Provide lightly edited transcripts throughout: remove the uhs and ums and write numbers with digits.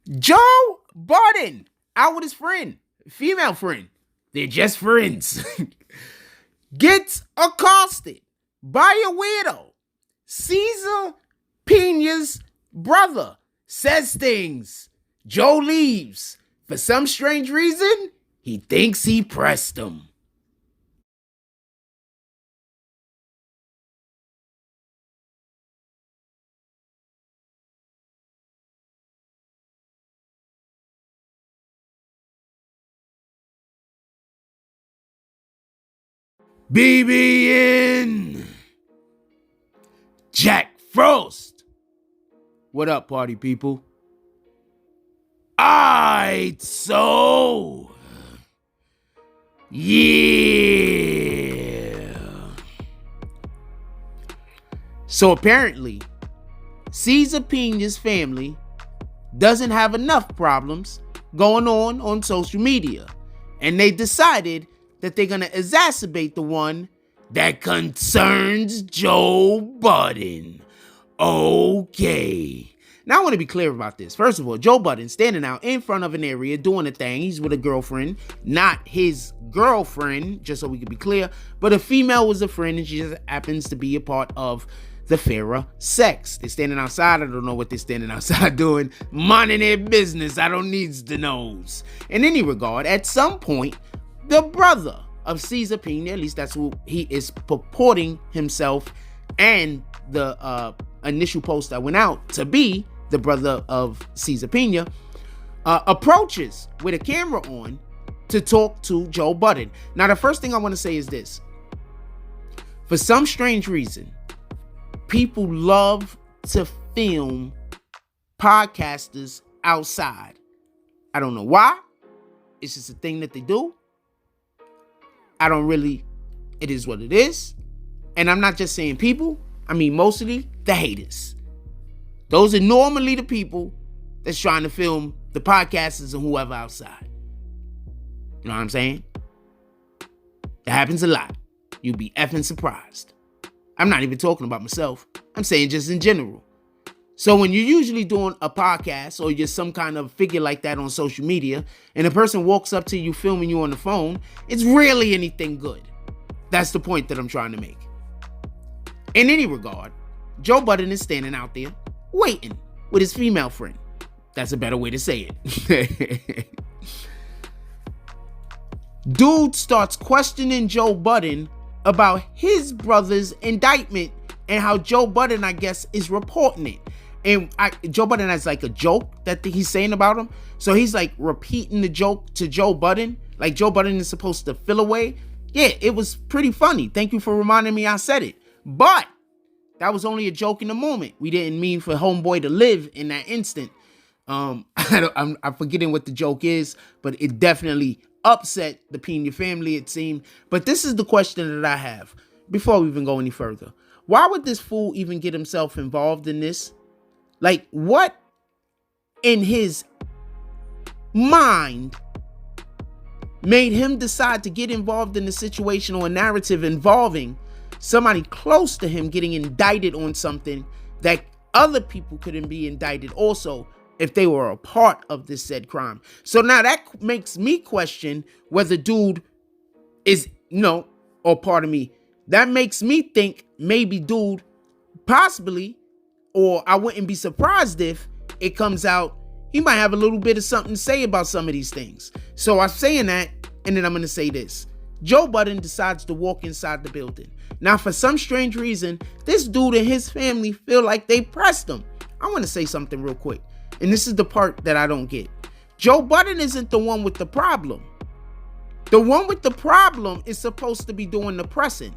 Joe Budden out with his friend, female friend. They're just friends. Gets accosted by a weirdo. Cesar Pina's brother says things. Joe leaves. For some strange reason, he thinks he pressed him. BBN Jack Frost. What up, party people? Alright, so yeah. So apparently, Cesar Pina's family doesn't have enough problems going on social media, and they decided that they're going to exacerbate the one that concerns Joe Budden. Okay. Now, I want to be clear about this. First of all, Joe Budden standing out in front of an area doing a thing. He's with a girlfriend, not his girlfriend, just so we can be clear. But a female was a friend, and she just happens to be a part of the fairer sex. They're standing outside. I don't know what they're standing outside doing. Minding their business. I don't need to know. In any regard, at some point, the brother of Cesar Pina, at least that's who he is purporting himself, and the initial post that went out to be the brother of Cesar Pina, approaches with a camera on to talk to Joe Budden. Now, the first thing I want to say is this. For some strange reason, people love to film podcasters outside. I don't know why. It's just a thing that they do. It is what it is. And I'm not just saying people, I mean mostly the haters. Those are normally the people that's trying to film the podcasters and whoever outside. You know what I'm saying? That happens a lot. You'd be effing surprised. I'm not even talking about myself. I'm saying just in general. So when you're usually doing a podcast or you're some kind of figure like that on social media and a person walks up to you filming you on the phone, it's rarely anything good. That's the point that I'm trying to make. In any regard, Joe Budden is standing out there waiting with his female friend. That's a better way to say it. Dude starts questioning Joe Budden about his brother's indictment and how Joe Budden, I guess, is reporting it. And Joe Budden has like a joke that he's saying about him. So he's like repeating the joke to Joe Budden. Like Joe Budden is supposed to fill away. Yeah, it was pretty funny. Thank you for reminding me I said it. But that was only a joke in the moment. We didn't mean for homeboy to live in that instant. I'm forgetting what the joke is, but it definitely upset the Pina family, it seemed. But this is the question that I have before we even go any further. Why would this fool even get himself involved in this? Like, what in his mind made him decide to get involved in a situation or a narrative involving somebody close to him getting indicted on something that other people couldn't be indicted also if they were a part of this said crime? So now that makes me question whether dude is, that makes me think maybe dude possibly, or I wouldn't be surprised if it comes out he might have a little bit of something to say about some of these things. So I'm saying that, and then I'm going to say this. Joe Budden decides to walk inside the building. Now, for some strange reason, this dude and his family feel like they pressed him. I want to say something real quick, and this is the part that I don't get. Joe Budden isn't the one with the problem. The one with the problem is supposed to be doing the pressing,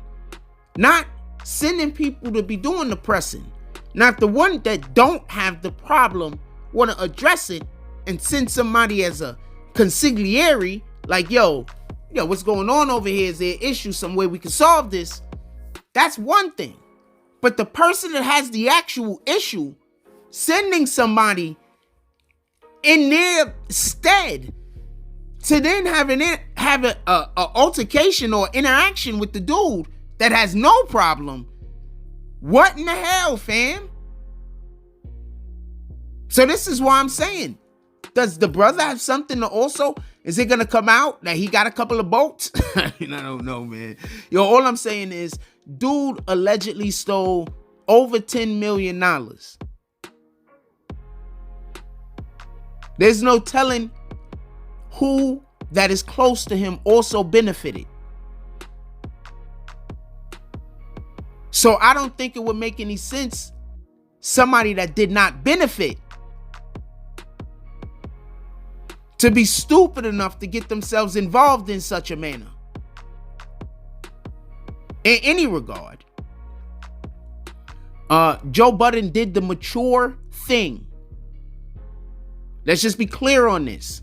not sending people to be doing the pressing. Not the one that don't have the problem want to address it and send somebody as a consigliere, like, yo, what's going on over here? Is there an issue, some way we can solve this? That's one thing. But the person that has the actual issue, sending somebody in their stead to then have an altercation or interaction with the dude that has no problem. What in the hell, fam? So this is why I'm saying Does the brother have something to also? Is it gonna come out that he got a couple of boats? I don't know, man. Yo, all I'm saying is, dude allegedly stole over $10 million. There's no telling who that is close to him also benefited. So I don't think it would make any sense somebody that did not benefit to be stupid enough to get themselves involved in such a manner. In any regard, Joe Budden did the mature thing. Let's just be clear on this.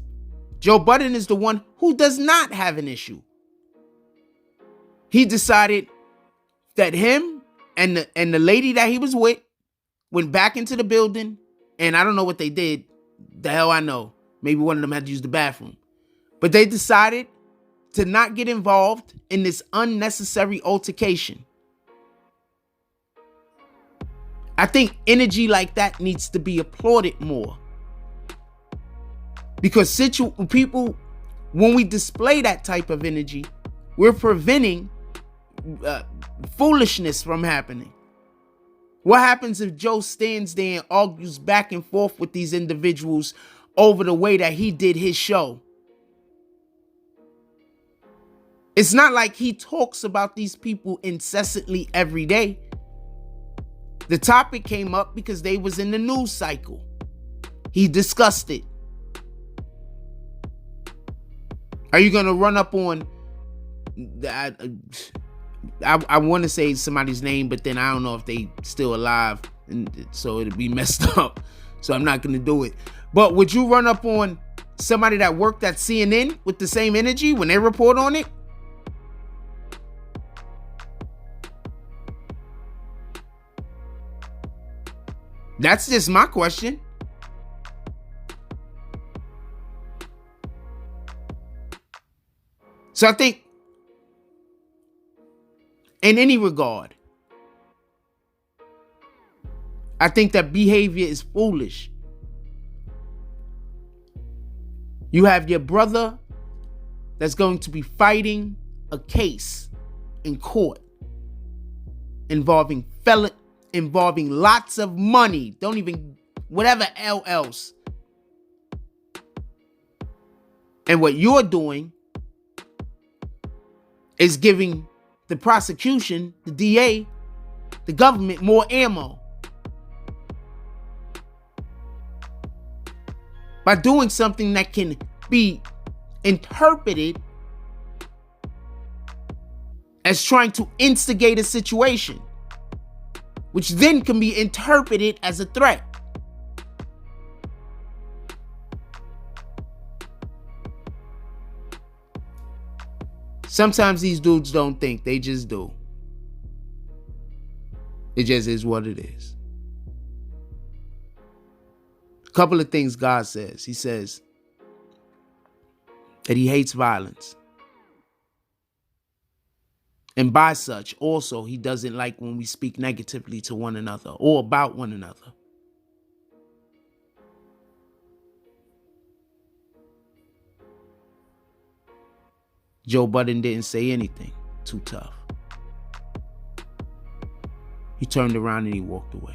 Joe Budden is the one who does not have an issue. He decided that him and the lady that he was with went back into the building, and I don't know what they did. The hell I know. Maybe one of them had to use the bathroom. But they decided to not get involved in this unnecessary altercation. I think energy like that needs to be applauded more. Because people, when we display that type of energy, we're preventing foolishness from happening. What happens if Joe stands there and argues back and forth with these individuals over the way that he did his show? It's not like he talks about these people incessantly every day. The topic came up because they was in the news cycle. He discussed it. Are you going to run up on... I want to say somebody's name, but then I don't know if they still alive, and so it'll be messed up. So I'm not going to do it. But would you run up on somebody that worked at CNN with the same energy when they report on it? That's just my question. So I think, in any regard, I think that behavior is foolish. You have your brother that's going to be fighting a case in court involving lots of money. Don't even, whatever else. And what you're doing is giving the prosecution, the DA, the government more ammo. By doing something that can be interpreted as trying to instigate a situation, which then can be interpreted as a threat. Sometimes these dudes don't think, they just do. It just is what it is. A couple of things God says. He says that he hates violence. And by such, also, he doesn't like when we speak negatively to one another or about one another. Joe Budden didn't say anything too tough. He turned around and he walked away.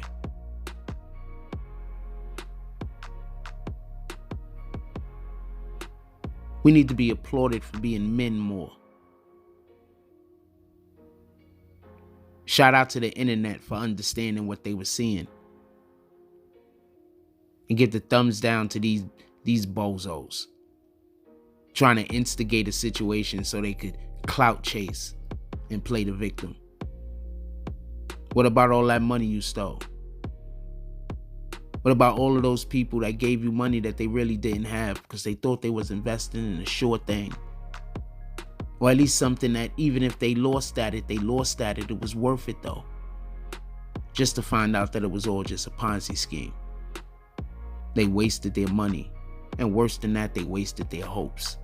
We need to be applauded for being men more. Shout out to the internet for understanding what they were seeing. And get the thumbs down to these bozos trying to instigate a situation so they could clout chase and play the victim. What about all that money you stole? What about all of those people that gave you money that they really didn't have because they thought they was investing in a sure thing? Or at least something that even if they lost at it, it was worth it though. Just to find out that it was all just a Ponzi scheme. They wasted their money. And worse than that, they wasted their hopes.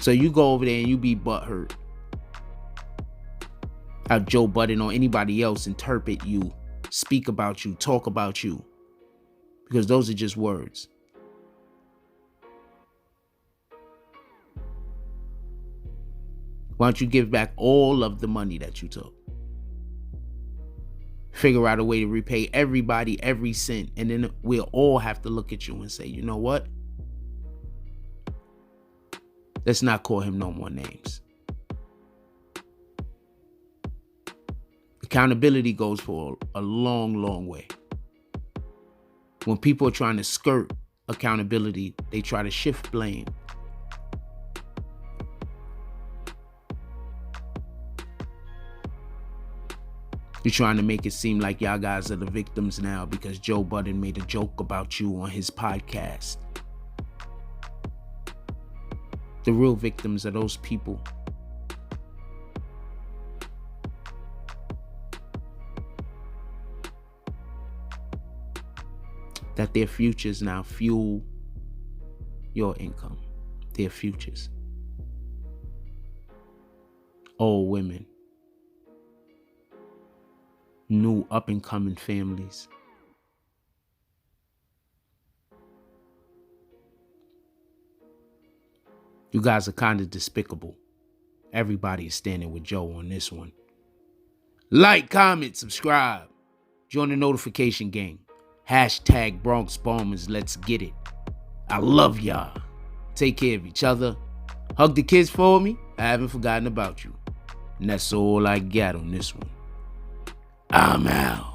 So you go over there and you be butthurt. How Joe Budden or anybody else interpret you, speak about you, talk about you. because those are just words. Why don't you give back all of the money that you took? Figure out a way to repay everybody every cent, and then we'll all have to look at you and say, you know what? Let's not call him no more names. Accountability goes for a long, long way. When people are trying to skirt accountability, they try to shift blame. You're trying to make it seem like y'all guys are the victims now because Joe Budden made a joke about you on his podcast. The real victims are those people that their futures now fuel your income. Their futures. Old women. New up-and-coming families. You guys are kind of despicable. Everybody is standing with Joe on this one. Like, comment, subscribe. Join the notification gang. Hashtag Bronx Bombers. Let's get it. I love y'all. Take care of each other. Hug the kids for me. I haven't forgotten about you. And that's all I got on this one. I'm out.